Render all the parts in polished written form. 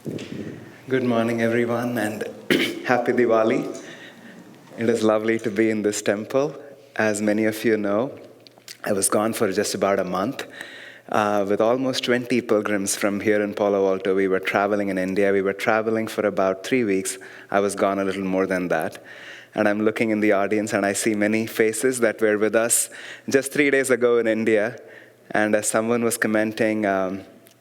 Good morning, everyone, and happy Diwali. It is lovely to be in this temple. As many of you know, I was gone for just about a month. With almost 20 pilgrims from here in Palo Alto, we were traveling in India. We were traveling for about 3 weeks. I was gone a little more than that. And I'm looking in the audience, and I see many faces that were with us just 3 days ago in India. And as someone was commenting,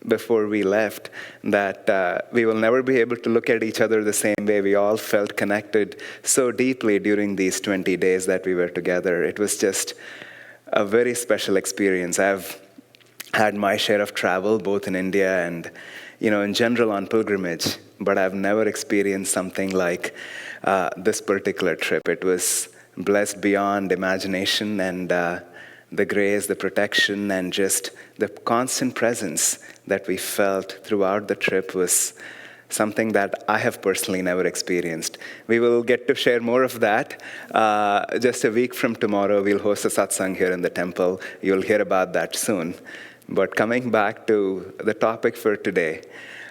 before we left, that we will never be able to look at each other the same way. We all felt connected so deeply during these 20 days that we were together. It was just a very special experience. I've had my share of travel, both in India and, in general on pilgrimage, but I've never experienced something like this particular trip. It was blessed beyond imagination, and the grace, the protection, and just the constant presence that we felt throughout the trip was something that I have personally never experienced. We will get to share more of that. Just a week from tomorrow, we'll host a satsang here in the temple. You'll hear about that soon. But coming back to the topic for today,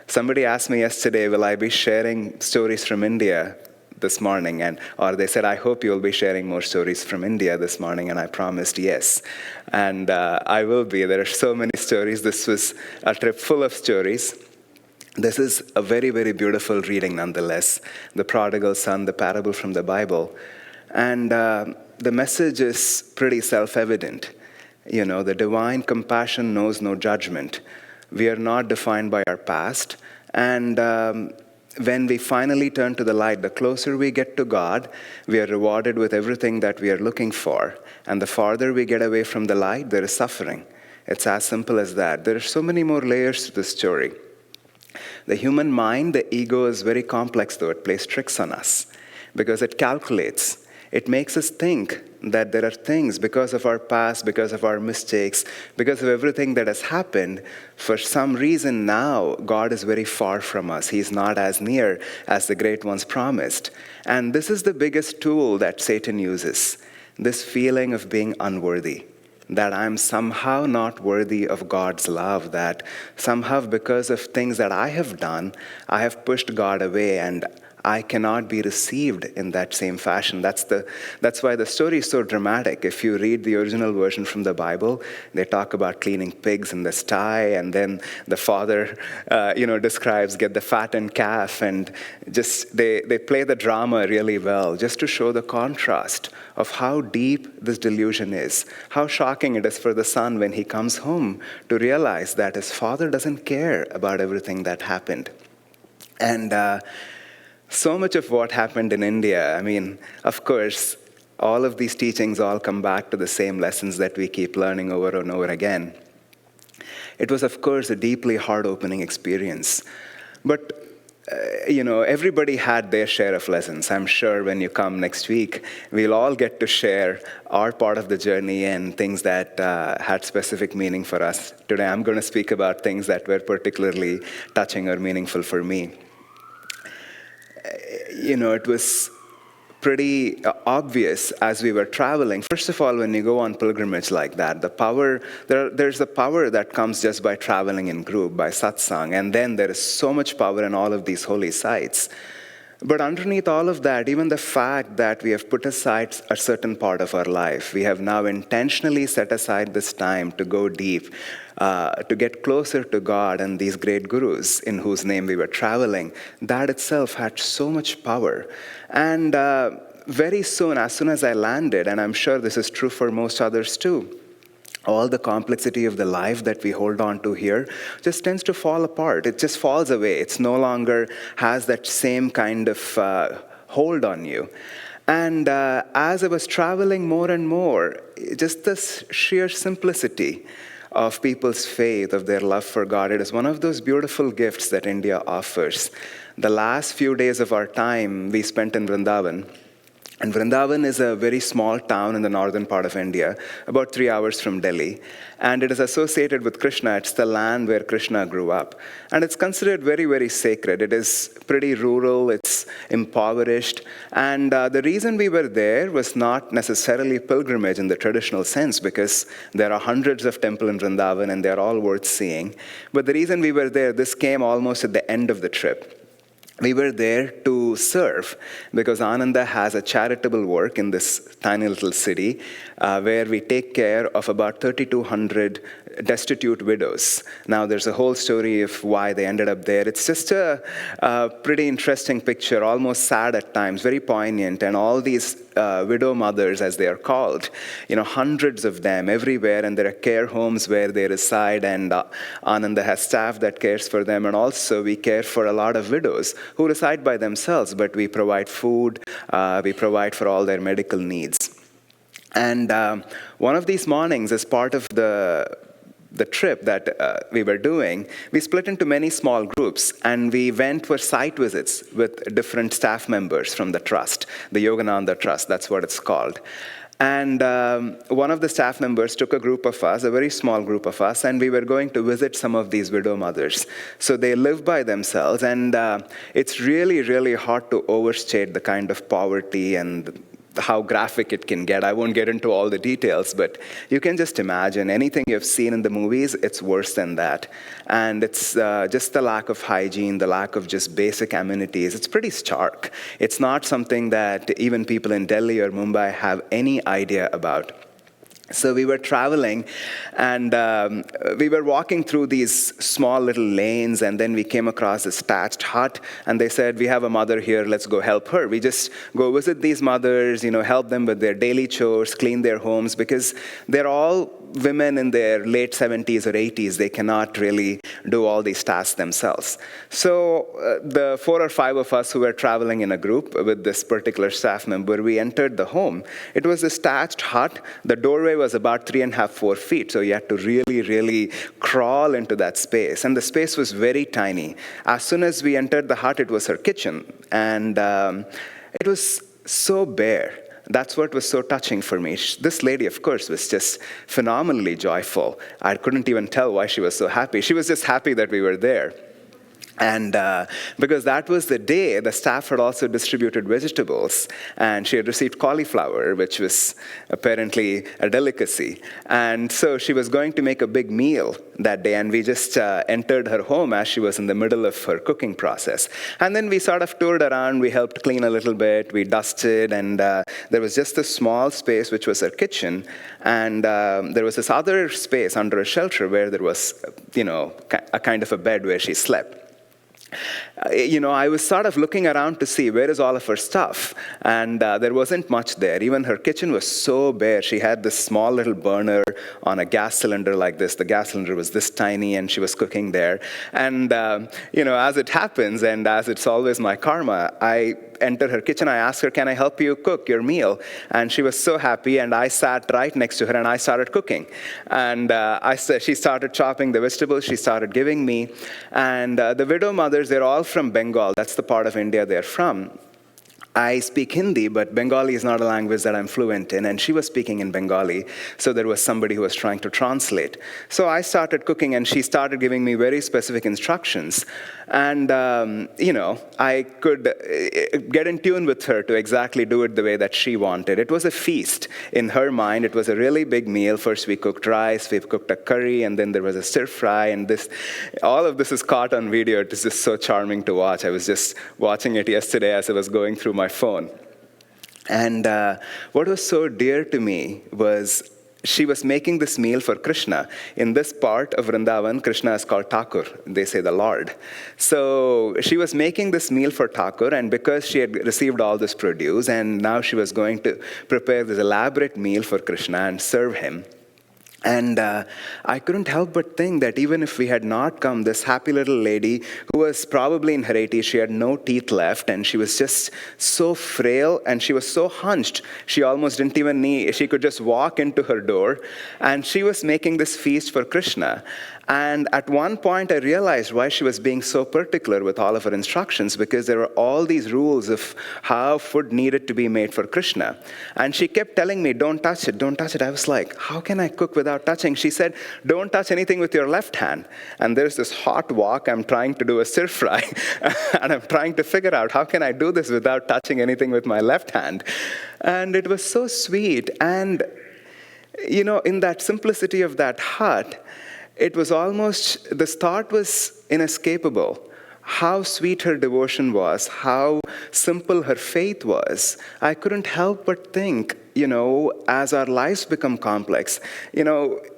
somebody asked me yesterday, will I be sharing stories from India this morning? Or they said, I hope you'll be sharing more stories from India this morning, and I promised yes. And I will be. There are so many stories. This was a trip full of stories. This is a very, very beautiful reading nonetheless. The prodigal son, the parable from the Bible. And the message is pretty self-evident. The divine compassion knows no judgment. We are not defined by our past. And when we finally turn to the light, the closer we get to God, we are rewarded with everything that we are looking for. And the farther we get away from the light, there is suffering. It's as simple as that. There are so many more layers to this story. The human mind, the ego, is very complex, though. It plays tricks on us because it calculates. It makes us think that there are things because of our past, because of our mistakes, because of everything that has happened. For some reason now, God is very far from us. He's not as near as the great ones promised. And this is the biggest tool that Satan uses, this feeling of being unworthy, that I'm somehow not worthy of God's love, that somehow because of things that I have done, I have pushed God away, and I cannot be received in that same fashion. That's why the story is so dramatic. If you read the original version from the Bible, they talk about cleaning pigs in the sty, and then the father, describes get the fattened calf, and just they play the drama really well, just to show the contrast of how deep this delusion is, how shocking it is for the son when he comes home to realize that his father doesn't care about everything that happened. And so much of what happened in India, of course, all of these teachings all come back to the same lessons that we keep learning over and over again. It was, of course, a deeply heart-opening experience. But, everybody had their share of lessons. I'm sure when you come next week, we'll all get to share our part of the journey and things that had specific meaning for us. Today, I'm going to speak about things that were particularly touching or meaningful for me. It was pretty obvious as we were traveling. First of all, when you go on pilgrimage like that, there's the power that comes just by traveling in group, by satsang, and then there is so much power in all of these holy sites. But underneath all of that, even the fact that we have put aside a certain part of our life, we have now intentionally set aside this time to go deep, to get closer to God and these great gurus in whose name we were traveling, that itself had so much power. And very soon, as soon as I landed, and I'm sure this is true for most others too, all the complexity of the life that we hold on to here just tends to fall apart. It just falls away. It's no longer has that same kind of hold on you. And as I was traveling more and more, just this sheer simplicity of people's faith, of their love for God, it is one of those beautiful gifts that India offers. The last few days of our time we spent in Vrindavan, And Vrindavan is a very small town in the northern part of India, about 3 hours from Delhi. And it is associated with Krishna. It's the land where Krishna grew up. And it's considered very, very sacred. It is pretty rural, it's impoverished. And the reason we were there was not necessarily pilgrimage in the traditional sense, because there are hundreds of temples in Vrindavan and they're all worth seeing. But the reason we were there, this came almost at the end of the trip. We were there to serve because Ananda has a charitable work in this tiny little city where we take care of about 3,200 destitute widows. Now, there's a whole story of why they ended up there. It's just a pretty interesting picture, almost sad at times, very poignant. And all these widow mothers, as they are called, hundreds of them everywhere, and there are care homes where they reside, and Ananda has staff that cares for them. And also, we care for a lot of widows who reside by themselves, but we provide food, we provide for all their medical needs. And one of these mornings, as part of the trip that we were doing, we split into many small groups, and we went for site visits with different staff members from the trust, the Yogananda Trust, that's what it's called. And one of the staff members took a group of us, a very small group of us, and we were going to visit some of these widow mothers. So they live by themselves, and it's really, really hard to overstate the kind of poverty and how graphic it can get. I won't get into all the details, but you can just imagine anything you've seen in the movies, it's worse than that. And it's just the lack of hygiene, the lack of just basic amenities. It's pretty stark. It's not something that even people in Delhi or Mumbai have any idea about. So we were traveling, and we were walking through these small little lanes, and then we came across this thatched hut, and they said, we have a mother here, let's go help her. We just go visit these mothers, help them with their daily chores, clean their homes, because they're all women in their late 70s or 80s. They cannot really do all these tasks themselves. So the 4 or 5 of us who were traveling in a group with this particular staff member, we entered the home. It was this thatched hut. The doorway was about 3.5, 4 feet, so you had to really, really crawl into that space. And the space was very tiny. As soon as we entered the hut, it was her kitchen. And it was so bare. That's what was so touching for me. This lady, of course, was just phenomenally joyful. I couldn't even tell why she was so happy. She was just happy that we were there. And because that was the day, the staff had also distributed vegetables, and she had received cauliflower, which was apparently a delicacy. And so she was going to make a big meal that day, and we just entered her home as she was in the middle of her cooking process. And then we sort of toured around, we helped clean a little bit, we dusted, and there was just a small space, which was her kitchen, and there was this other space under a shelter where there was, a kind of a bed where she slept. I was sort of looking around to see where is all of her stuff, and there wasn't much there. Even her kitchen was so bare. She had this small little burner on a gas cylinder like this. The gas cylinder was this tiny, and she was cooking there. And, as it happens, and as it's always my karma, I entered her kitchen. I asked her, can I help you cook your meal? And she was so happy, and I sat right next to her, and I started cooking. And she started chopping the vegetables. She started giving me. And the widow mothers, they're all from Bengal. That's the part of India they're from. I speak Hindi, but Bengali is not a language that I'm fluent in, and she was speaking in Bengali, so there was somebody who was trying to translate. So I started cooking, and she started giving me very specific instructions. And, I could get in tune with her to exactly do it the way that she wanted. It was a feast. In her mind, it was a really big meal. First, we cooked rice, we cooked a curry, and then there was a stir fry, and all of this is caught on video. It is just so charming to watch. I was just watching it yesterday as I was going through my phone. And what was so dear to me was she was making this meal for Krishna. In this part of Vrindavan, Krishna is called Thakur. They say the Lord. So she was making this meal for Thakur, and because she had received all this produce, and now she was going to prepare this elaborate meal for Krishna and serve him. And I couldn't help but think that even if we had not come, this happy little lady who was probably in her 80s, she had no teeth left, and she was just so frail, and she was so hunched. She almost didn't even she could just walk into her door, and she was making this feast for Krishna. And at one point, I realized why she was being so particular with all of her instructions, because there were all these rules of how food needed to be made for Krishna. And she kept telling me, don't touch it, don't touch it. I was like, how can I cook without touching? She said, don't touch anything with your left hand. And there's this hot wok. I'm trying to do a stir fry. And I'm trying to figure out, how can I do this without touching anything with my left hand? And it was so sweet. And, in that simplicity of that hut, it was almost, this thought was inescapable. How sweet her devotion was, how simple her faith was. I couldn't help but think, as our lives become complex,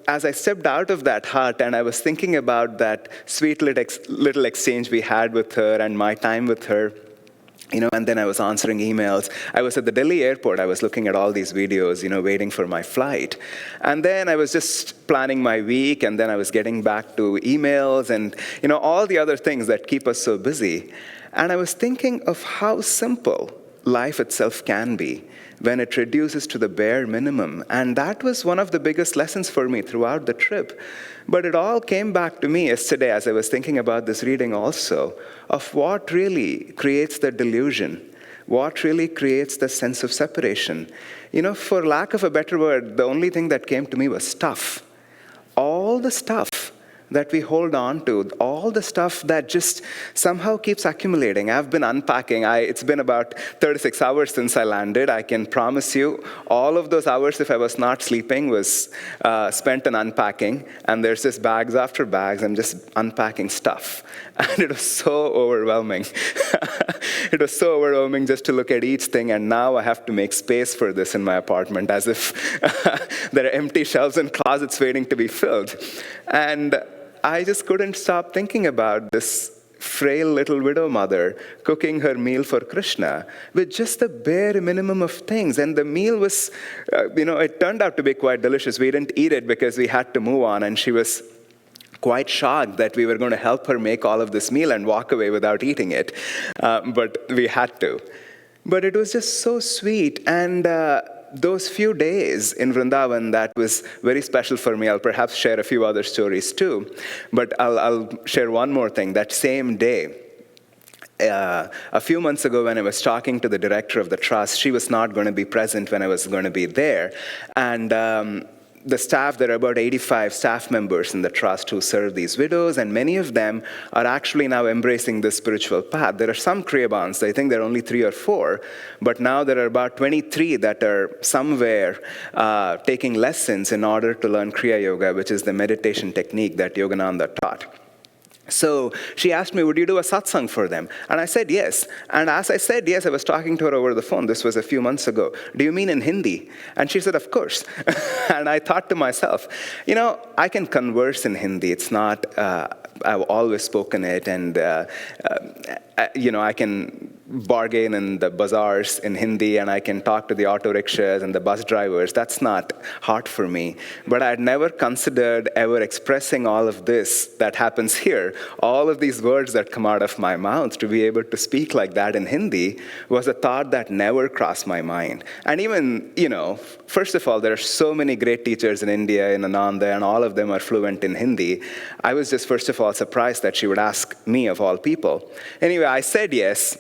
as I stepped out of that hut and I was thinking about that sweet little exchange we had with her and my time with her, and then I was answering emails. I was at the Delhi airport. I was looking at all these videos, waiting for my flight. And then I was just planning my week, and then I was getting back to emails and, all the other things that keep us so busy. And I was thinking of how simple life itself can be when it reduces to the bare minimum. And that was one of the biggest lessons for me throughout the trip. But it all came back to me yesterday as I was thinking about this reading also, of what really creates the delusion, what really creates the sense of separation. For lack of a better word, the only thing that came to me was stuff. All the stuff that we hold on to, all the stuff that just somehow keeps accumulating. I've been unpacking. It's been about 36 hours since I landed. I can promise you, all of those hours, if I was not sleeping, was spent in unpacking. And there's just bags after bags. I'm just unpacking stuff. And it was so overwhelming. It was so overwhelming just to look at each thing. And now I have to make space for this in my apartment, as if there are empty shelves and closets waiting to be filled. And I just couldn't stop thinking about this frail little widow mother cooking her meal for Krishna with just the bare minimum of things. And the meal was, it turned out to be quite delicious. We didn't eat it because we had to move on, and she was quite shocked that we were going to help her make all of this meal and walk away without eating it. But we had to. But it was just so sweet. And those few days in Vrindavan, that was very special for me. I'll perhaps share a few other stories too. But I'll share one more thing. That same day, a few months ago when I was talking to the director of the trust, she was not going to be present when I was going to be there. And the staff, there are about 85 staff members in the trust who serve these widows, and many of them are actually now embracing this spiritual path. There are some Kriyabans, I think there are only 3 or 4, but now there are about 23 that are somewhere taking lessons in order to learn Kriya Yoga, which is the meditation technique that Yogananda taught. So she asked me, would you do a satsang for them? And I said yes. And as I said yes, I was talking to her over the phone. This was a few months ago. Do you mean in Hindi? And she said, of course. And I thought to myself, I can converse in Hindi. It's not, I've always spoken it. And, I can bargain in the bazaars in Hindi, and I can talk to the auto rickshaws and the bus drivers. That's not hard for me. But I had never considered ever expressing all of this that happens here. All of these words that come out of my mouth, to be able to speak like that in Hindi was a thought that never crossed my mind. And even, first of all, there are so many great teachers in India, in Ananda, and all of them are fluent in Hindi. I was just, first of all, surprised that she would ask me, of all people. Anyway, I said yes.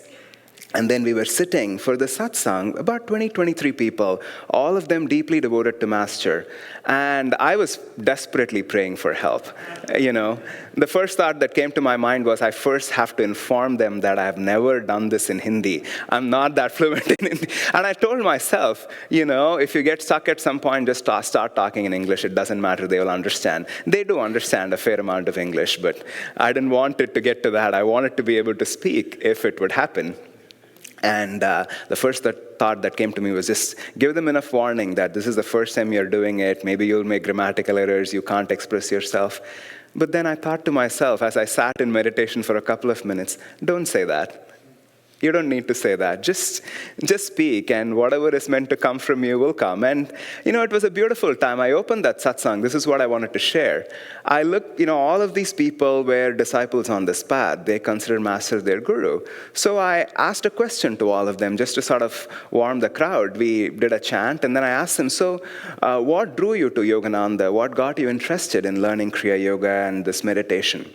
And then we were sitting for the satsang, about 20, 23 people, all of them deeply devoted to Master. And I was desperately praying for help. The first thought that came to my mind was, I first have to inform them that I have never done this in Hindi. I'm not that fluent in Hindi. And I told myself, if you get stuck at some point, just start talking in English. It doesn't matter, they will understand. They do understand a fair amount of English, but I didn't want it to get to that. I wanted to be able to speak if it would happen. And the first thought that came to me was just give them enough warning that this is the first time you're doing it. Maybe you'll make grammatical errors. You can't express yourself. But then I thought to myself, as I sat in meditation for a couple of minutes, don't say that. You don't need to say that. Just speak, and whatever is meant to come from you will come. And, it was a beautiful time. I opened that satsang. This is what I wanted to share. I looked, all of these people were disciples on this path. They considered Master their guru. So I asked a question to all of them just to sort of warm the crowd. We did a chant, and then I asked them, so what drew you to Yogananda? What got you interested in learning Kriya Yoga and this meditation?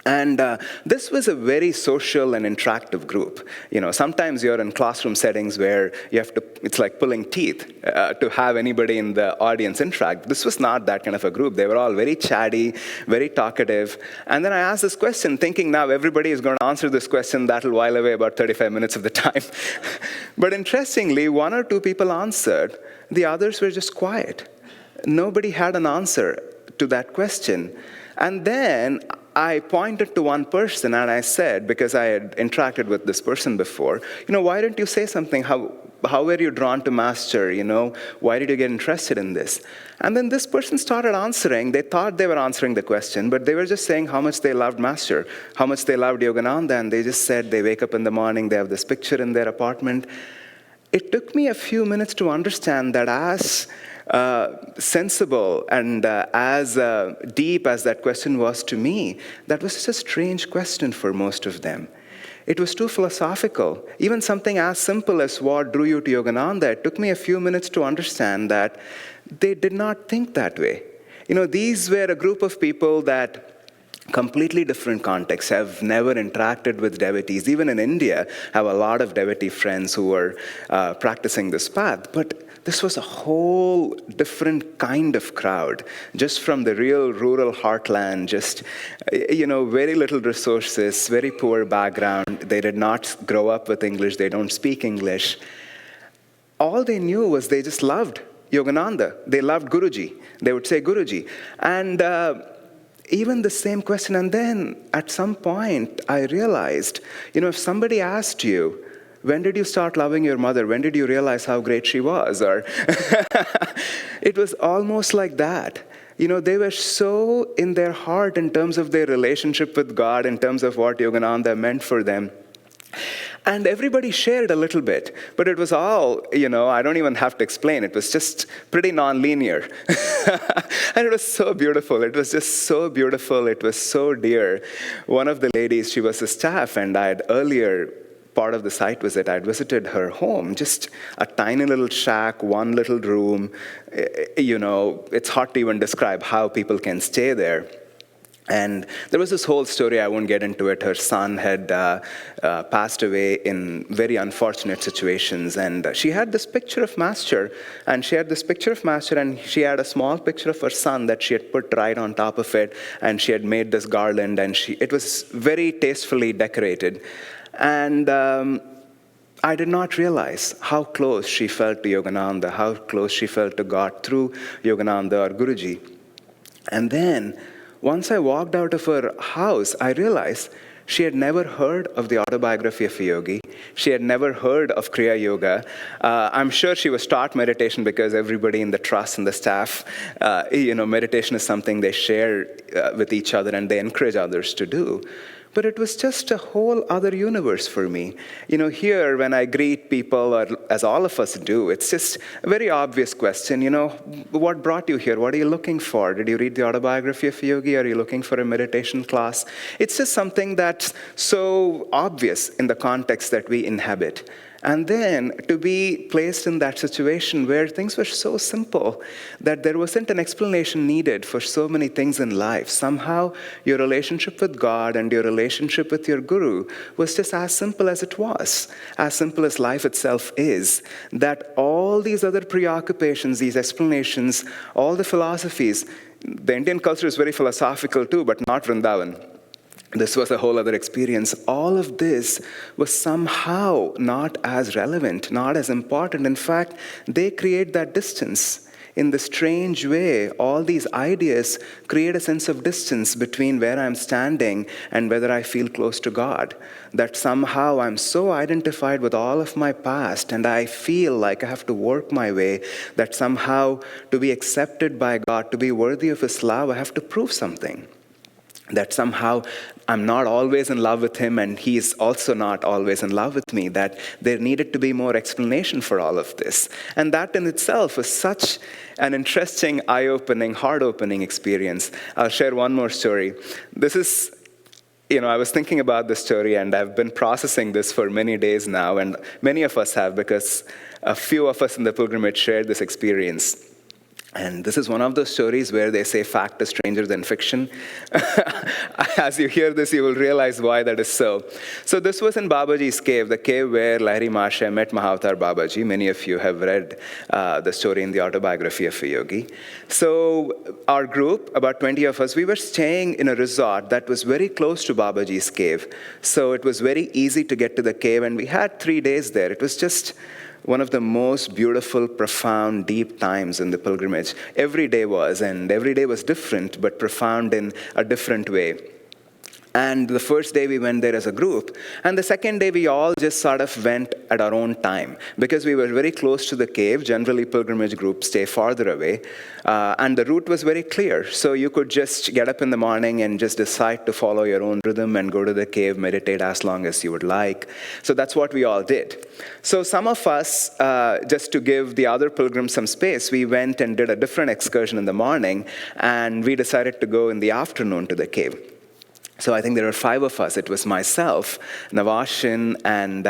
And this was a very social and interactive group. Sometimes you're in classroom settings where you have to, it's like pulling teeth to have anybody in the audience interact. This was not that kind of a group. They were all very chatty, very talkative. And then I asked this question, thinking now everybody is going to answer this question. That'll while away about 35 minutes of the time. But interestingly, one or two people answered. The others were just quiet. Nobody had an answer to that question. And then I pointed to one person and I said, because I had interacted with this person before, why didn't you say something? How were you drawn to Master? Why did you get interested in this? And then this person started answering. They thought they were answering the question, but they were just saying how much they loved Master, how much they loved Yogananda, and they just said they wake up in the morning, they have this picture in their apartment. It took me a few minutes to understand that as sensible and as deep as that question was to me, that was just a strange question for most of them. It was too philosophical. Even something as simple as what drew you to Yogananda, it took me a few minutes to understand that they did not think that way. These were a group of people that completely different contexts, have never interacted with devotees. Even in India, have a lot of devotee friends who are practicing this path. But this was a whole different kind of crowd, just from the real rural heartland, just, very little resources, very poor background. They did not grow up with English. They don't speak English. All they knew was they just loved Yogananda. They loved Guruji. They would say Guruji. And even the same question. And then at some point, I realized, if somebody asked you, when did you start loving your mother? When did you realize how great she was? Or it was almost like that. They were so in their heart in terms of their relationship with God, in terms of what Yogananda meant for them. And everybody shared a little bit, but it was all, I don't even have to explain. It was just pretty non-linear. And it was so beautiful. It was just so beautiful. It was so dear. One of the ladies, she was a staff, and I had earlier, part of the site visit, I'd visited her home, just a tiny little shack, one little room. It's hard to even describe how people can stay there. And there was this whole story, I won't get into it. Her son had passed away in very unfortunate situations. And she had this picture of Master, and she had a small picture of her son that she had put right on top of it, and she had made this garland, and it was very tastefully decorated. And I did not realize how close she felt to Yogananda, how close she felt to God through Yogananda or Guruji. And then, once I walked out of her house, I realized she had never heard of the autobiography of a yogi. She had never heard of Kriya Yoga. I'm sure she was taught meditation because everybody in the trust and the staff, meditation is something they share with each other and they encourage others to do. But it was just a whole other universe for me. Here when I greet people, or as all of us do, it's just a very obvious question. What brought you here? What are you looking for? Did you read the autobiography of a yogi? Are you looking for a meditation class? It's just something that's so obvious in the context that we inhabit. And then to be placed in that situation where things were so simple that there wasn't an explanation needed for so many things in life. Somehow your relationship with God and your relationship with your guru was just as simple as it was, as simple as life itself is, that all these other preoccupations, these explanations, all the philosophies, the Indian culture is very philosophical too, but not Vrindavan. This was a whole other experience. All of this was somehow not as relevant, not as important. In fact, they create that distance. In the strange way, all these ideas create a sense of distance between where I'm standing and whether I feel close to God. That somehow I'm so identified with all of my past and I feel like I have to work my way, that somehow to be accepted by God, to be worthy of His love, I have to prove something. that somehow I'm not always in love with him and he's also not always in love with me, that there needed to be more explanation for all of this. And that in itself was such an interesting, eye-opening, heart-opening experience. I'll share one more story. This is, I was thinking about this story and I've been processing this for many days now, and many of us have, because a few of us in the pilgrimage shared this experience. And this is one of those stories where they say fact is stranger than fiction. As you hear this, you will realize why that is so. So this was in Babaji's cave, the cave where Lahiri Mahasaya met Mahavatar Babaji. Many of you have read the story in the autobiography of a yogi. So our group, about 20 of us, we were staying in a resort that was very close to Babaji's cave. So it was very easy to get to the cave, and we had 3 days there. It was just one of the most beautiful, profound, deep times in the pilgrimage. Every day was, and every day was different, but profound in a different way. And the first day we went there as a group, and the second day we all just sort of went at our own time, because we were very close to the cave. Generally, pilgrimage groups stay farther away, and the route was very clear. So you could just get up in the morning and just decide to follow your own rhythm and go to the cave, meditate as long as you would like. So that's what we all did. So some of us, just to give the other pilgrims some space, we went and did a different excursion in the morning, and we decided to go in the afternoon to the cave. So I think there were 5 of us. It was myself, Navashin, and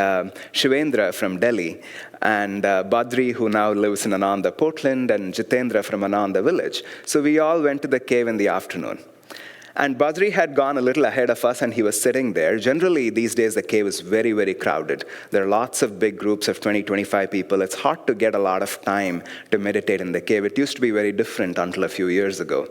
Shivendra from Delhi, and Badri, who now lives in Ananda, Portland, and Jitendra from Ananda village. So we all went to the cave in the afternoon. And Badri had gone a little ahead of us, and he was sitting there. Generally, these days, the cave is very, very crowded. There are lots of big groups of 20, 25 people. It's hard to get a lot of time to meditate in the cave. It used to be very different until a few years ago.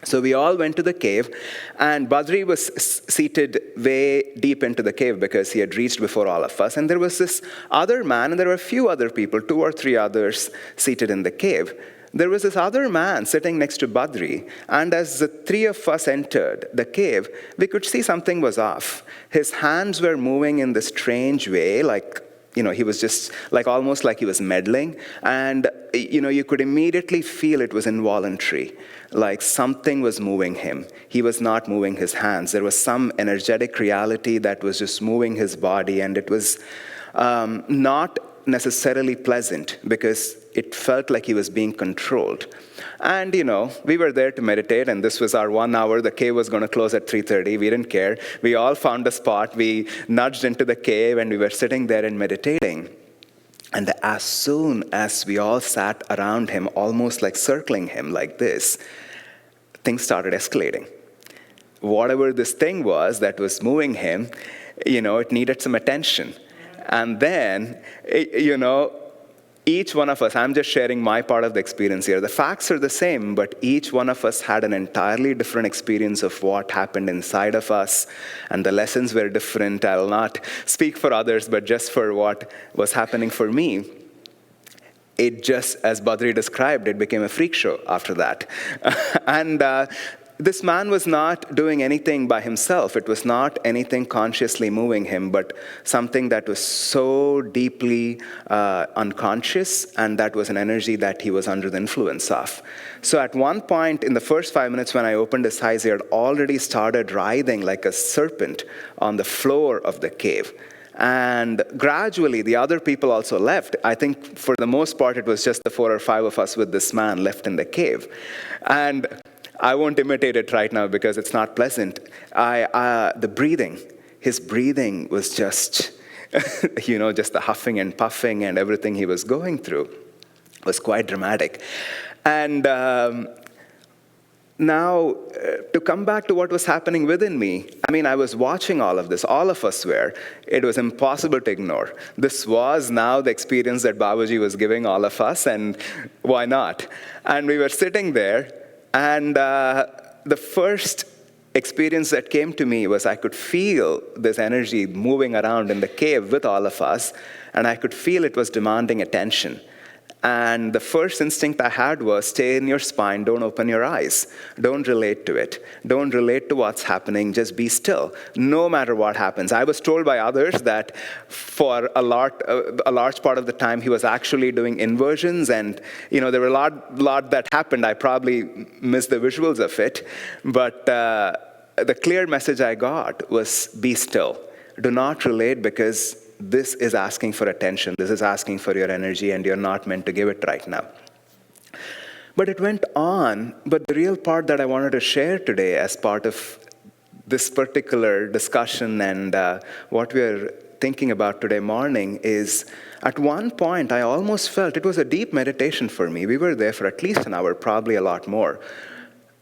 So we all went to the cave, and Badri was seated way deep into the cave because he had reached before all of us. And there was this other man, and there were a few other people, 2 or 3 others seated in the cave. There was this other man sitting next to Badri, and as the 3 of us entered the cave, we could see something was off. His hands were moving in this strange way, like, he was just almost like he was meddling. And, you could immediately feel it was involuntary, like something was moving him. He was not moving his hands. There was some energetic reality that was just moving his body, and it was not necessarily pleasant because it felt like he was being controlled. And, we were there to meditate, and this was our 1 hour. The cave was going to close at 3:30. We didn't care. We all found a spot. We nudged into the cave, and we were sitting there and meditating. And as soon as we all sat around him, almost like circling him like this, things started escalating. Whatever this thing was that was moving him, it needed some attention. And then, each one of us, I'm just sharing my part of the experience here. The facts are the same, but each one of us had an entirely different experience of what happened inside of us, and the lessons were different. I'll not speak for others, but just for what was happening for me. It just, as Badri described, it became a freak show after that. And this man was not doing anything by himself. It was not anything consciously moving him, but something that was so deeply unconscious, and that was an energy that he was under the influence of. So at one point, in the first 5 minutes when I opened his eyes, he had already started writhing like a serpent on the floor of the cave. And gradually, the other people also left. I think for the most part, it was just the 4 or 5 of us with this man left in the cave. And I won't imitate it right now because it's not pleasant. The breathing, his breathing was just, just the huffing and puffing and everything he was going through was quite dramatic. And now, to come back to what was happening within me, I was watching all of this. All of us were. It was impossible to ignore. This was now the experience that Babaji was giving all of us, and why not? And we were sitting there, and the first experience that came to me was I could feel this energy moving around in the cave with all of us, and I could feel it was demanding attention. And the first instinct I had was stay in your spine, don't open your eyes. Don't relate to it. Don't relate to what's happening, just be still, no matter what happens. I was told by others that for a large part of the time he was actually doing inversions, and there were a lot that happened. I probably missed the visuals of it, but the clear message I got was, be still. Do not relate, because this is asking for attention. This is asking for your energy, and you're not meant to give it right now. But it went on. But the real part that I wanted to share today as part of this particular discussion and what we're thinking about today morning is, at one point I almost felt it was a deep meditation for me. We were there for at least an hour, probably a lot more.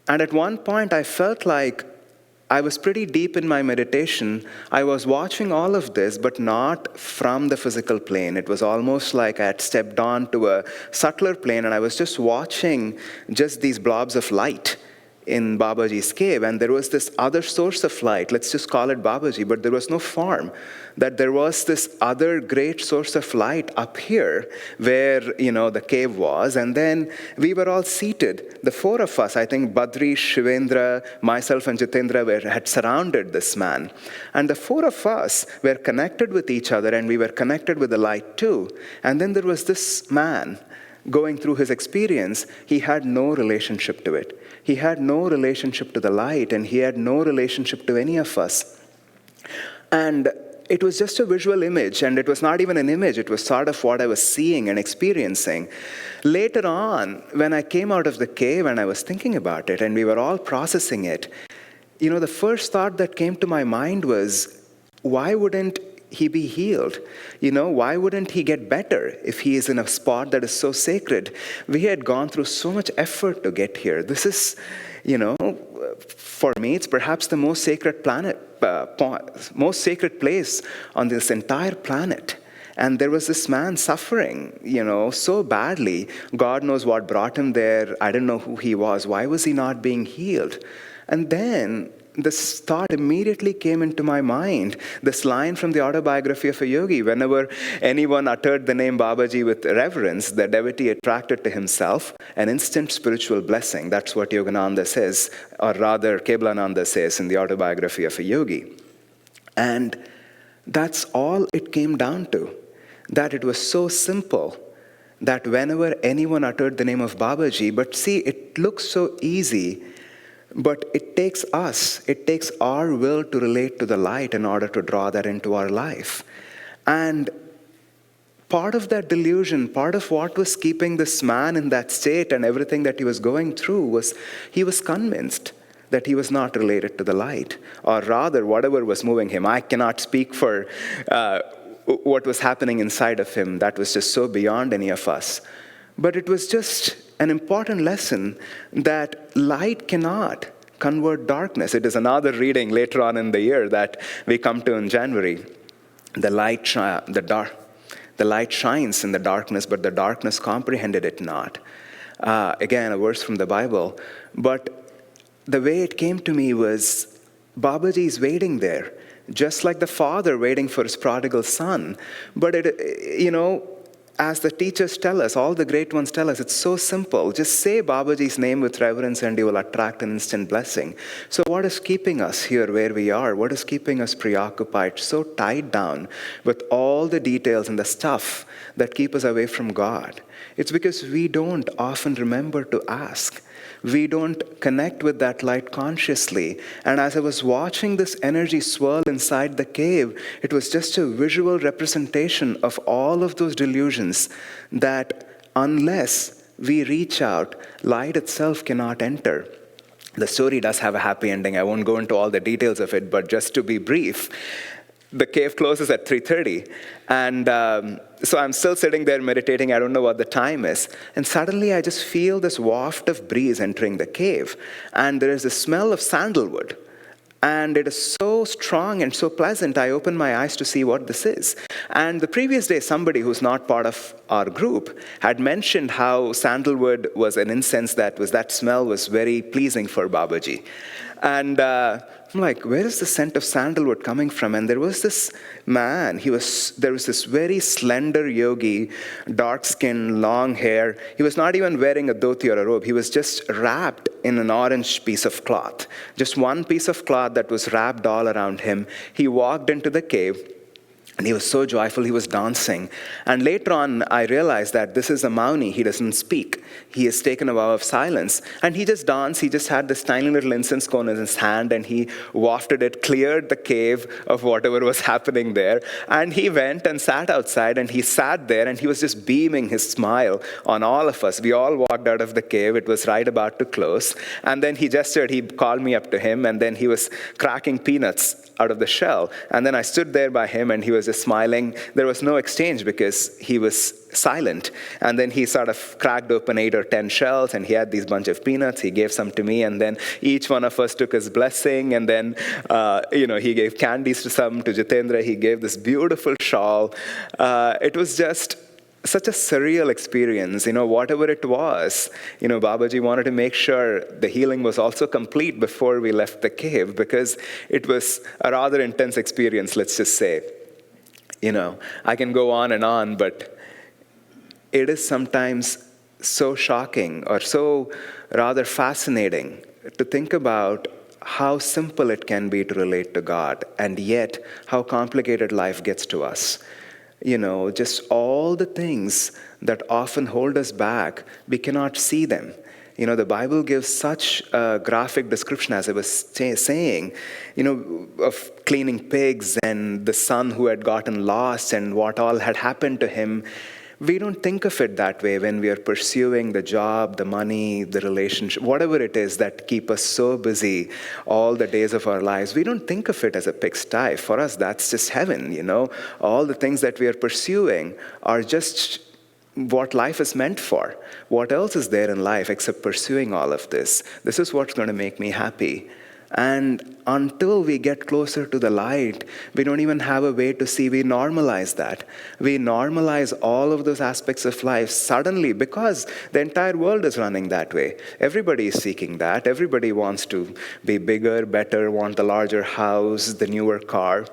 And at one point I felt like I was pretty deep in my meditation. I was watching all of this, but not from the physical plane. It was almost like I had stepped on to a subtler plane, and I was just watching just these blobs of light in Babaji's cave. And there was this other source of light, let's just call it Babaji, but there was no form. That there was this other great source of light up here where, the cave was. And then we were all seated. The four of us, I think Badri, Shivendra, myself and Jitendra had surrounded this man. And the four of us were connected with each other, and we were connected with the light too. And then there was this man going through his experience. He had no relationship to it. He had no relationship to the light, and he had no relationship to any of us. And it was just a visual image, and it was not even an image. It was sort of what I was seeing and experiencing. Later on, when I came out of the cave and I was thinking about it, and we were all processing it, the first thought that came to my mind was, why wouldn't he be healed? Why wouldn't he get better if he is in a spot that is so sacred? We had gone through so much effort to get here. This is, for me, it's perhaps the most sacred most sacred place on this entire planet. And there was this man suffering, so badly. God knows what brought him there. I don't know who he was. Why was he not being healed? And then this thought immediately came into my mind, this line from the autobiography of a yogi. Whenever anyone uttered the name Babaji with reverence, the devotee attracted to himself an instant spiritual blessing. That's what Yogananda says, or rather Keblananda says in the autobiography of a yogi. And that's all it came down to, that it was so simple that whenever anyone uttered the name of Babaji, but see, it looks so easy, but it takes our will to relate to the light in order to draw that into our life. And part of that delusion, part of what was keeping this man in that state and everything that he was going through was he was convinced that he was not related to the light, or rather whatever was moving him. I cannot speak for what was happening inside of him. That was just so beyond any of us. But it was just an important lesson that light cannot convert darkness. It is another reading later on in the year that we come to in January. The light shines in the darkness, but the darkness comprehended it not. Again, a verse from the Bible. But the way it came to me was, Babaji is waiting there, just like the father waiting for his prodigal son. But as the teachers tell us, all the great ones tell us, it's so simple. Just say Babaji's name with reverence and you will attract an instant blessing. So what is keeping us here where we are? What is keeping us preoccupied, so tied down with all the details and the stuff that keep us away from God? It's because we don't often remember to ask. We don't connect with that light consciously. And as I was watching this energy swirl inside the cave, it was just a visual representation of all of those delusions that unless we reach out, light itself cannot enter. The story does have a happy ending. I won't go into all the details of it, but just to be brief, the cave closes at 3:30, and so I'm still sitting there meditating. I don't know what the time is, and suddenly I just feel this waft of breeze entering the cave, and there is a smell of sandalwood, and it is so strong and so pleasant. I open my eyes to see what this is, and the previous day somebody who's not part of our group had mentioned how sandalwood was an incense that smell was very pleasing for Babaji. And I'm like, where is the scent of sandalwood coming from? And there was this man, there was this very slender yogi, dark skin, long hair. He was not even wearing a dhoti or a robe. He was just wrapped in an orange piece of cloth. Just one piece of cloth that was wrapped all around him. He walked into the cave. And he was so joyful, he was dancing. And later on, I realized that this is a Mauni. He doesn't speak. He has taken a vow of silence. And he just danced. He just had this tiny little incense cone in his hand, and he wafted it, cleared the cave of whatever was happening there. And he went and sat outside, and he sat there, and he was just beaming his smile on all of us. We all walked out of the cave. It was right about to close. And then he gestured. He called me up to him, and then he was cracking peanuts out of the shell. And then I stood there by him, and he was just smiling. There was no exchange because he was silent. And then he sort of cracked open 8 or 10 shells, and he had these bunch of peanuts. He gave some to me, and then each one of us took his blessing. And then, he gave candies to Jitendra. He gave this beautiful shawl. It was just such a surreal experience, whatever it was. Babaji wanted to make sure the healing was also complete before we left the cave, because it was a rather intense experience, let's just say. I can go on, but it is sometimes so shocking or so rather fascinating to think about how simple it can be to relate to God, and yet how complicated life gets to us. Just all the things that often hold us back, we cannot see them. The Bible gives such a graphic description, as I was saying, of cleaning pigs and the son who had gotten lost and what all had happened to him. We don't think of it that way when we are pursuing the job, the money, the relationship, whatever it is that keep us so busy all the days of our lives. We don't think of it as a pigsty. For us, that's just heaven, All the things that we are pursuing are just what life is meant for. What else is there in life except pursuing all of this? This is what's going to make me happy. And until we get closer to the light, we don't even have a way to see. We normalize that. We normalize all of those aspects of life suddenly because the entire world is running that way. Everybody is seeking that. Everybody wants to be bigger, better, want the larger house, the newer car.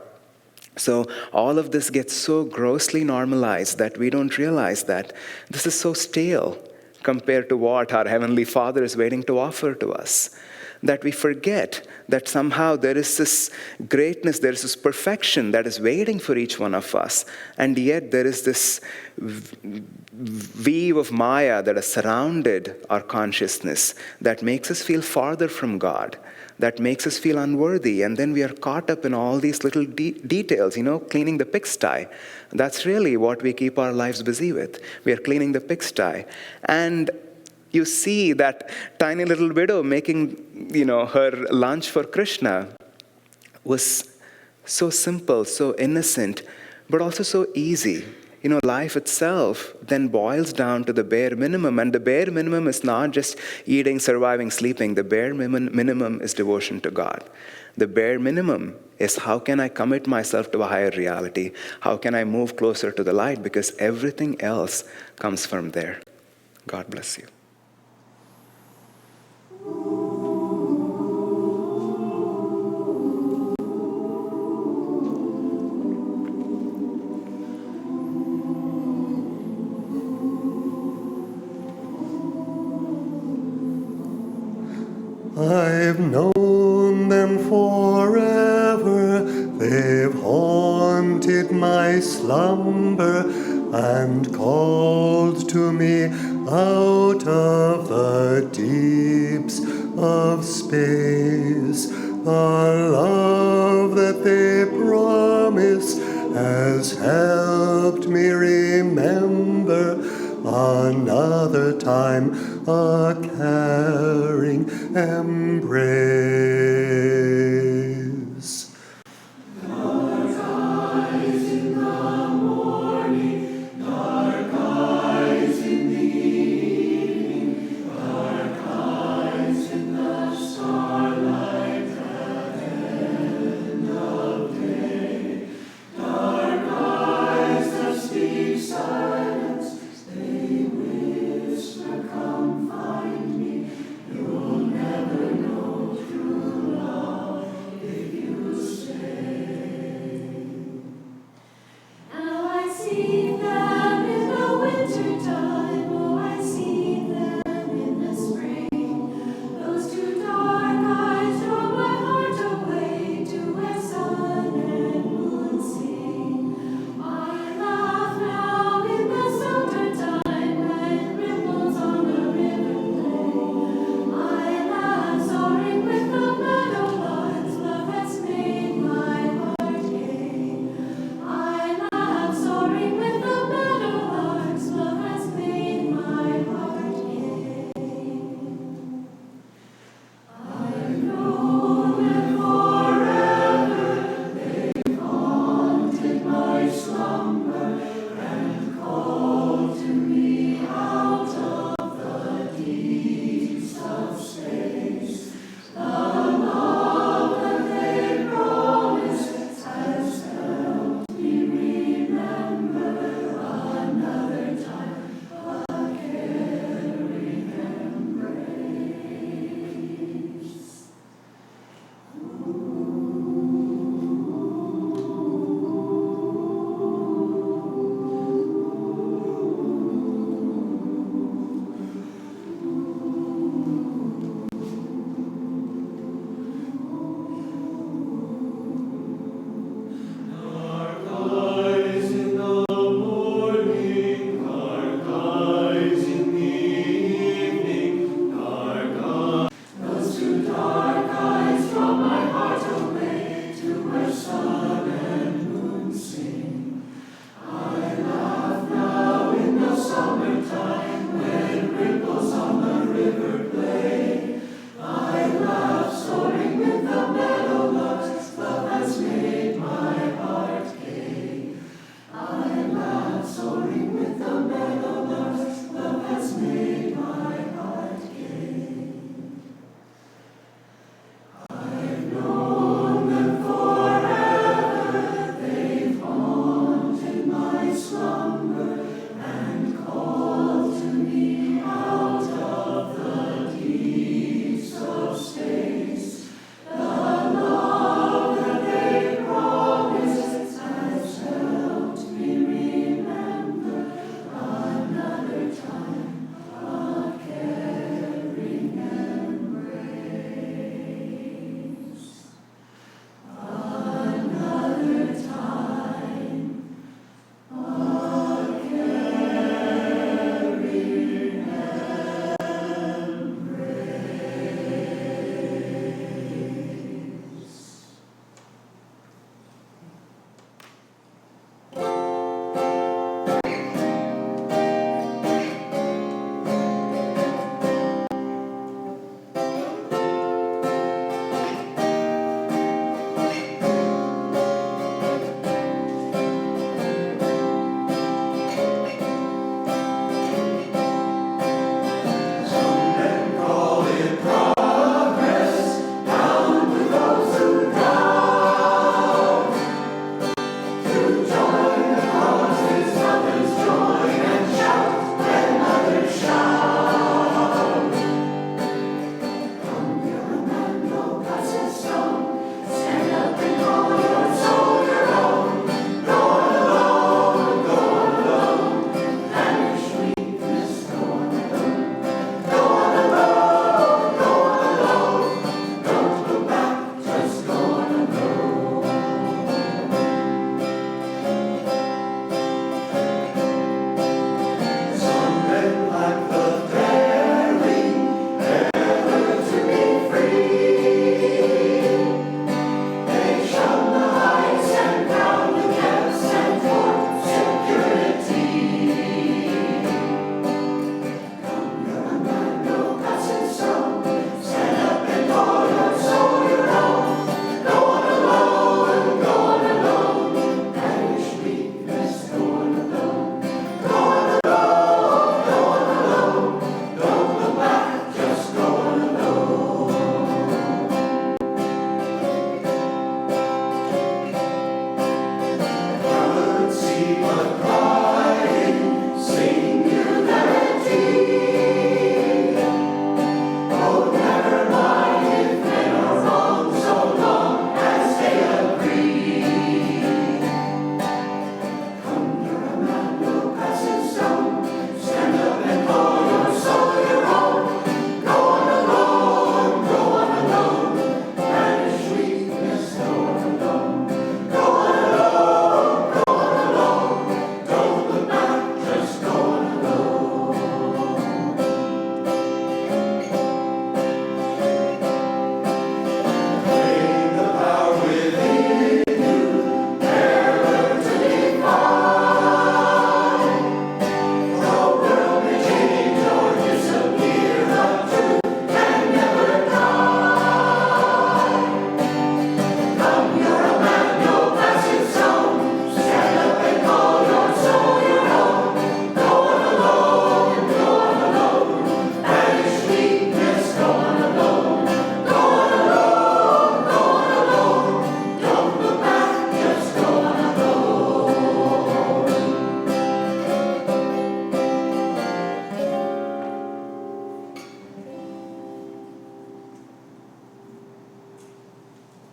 So all of this gets so grossly normalized that we don't realize that this is so stale compared to what our Heavenly Father is waiting to offer to us. That we forget that somehow there is this greatness, there is this perfection that is waiting for each one of us. And yet there is this weave of Maya that has surrounded our consciousness that makes us feel farther from God, that makes us feel unworthy. And then we are caught up in all these little details, cleaning the pigsty. That's really what we keep our lives busy with. We are cleaning the pigsty. And you see that tiny little widow making, her lunch for Krishna was so simple, so innocent, but also so easy. Life itself then boils down to the bare minimum. And the bare minimum is not just eating, surviving, sleeping. The bare minimum is devotion to God. The bare minimum is how can I commit myself to a higher reality? How can I move closer to the light? Because everything else comes from there. God bless you. I've known them forever, they've haunted my slumber and called to me out of the deeps of space. The love that they promise has helped me remember another time, a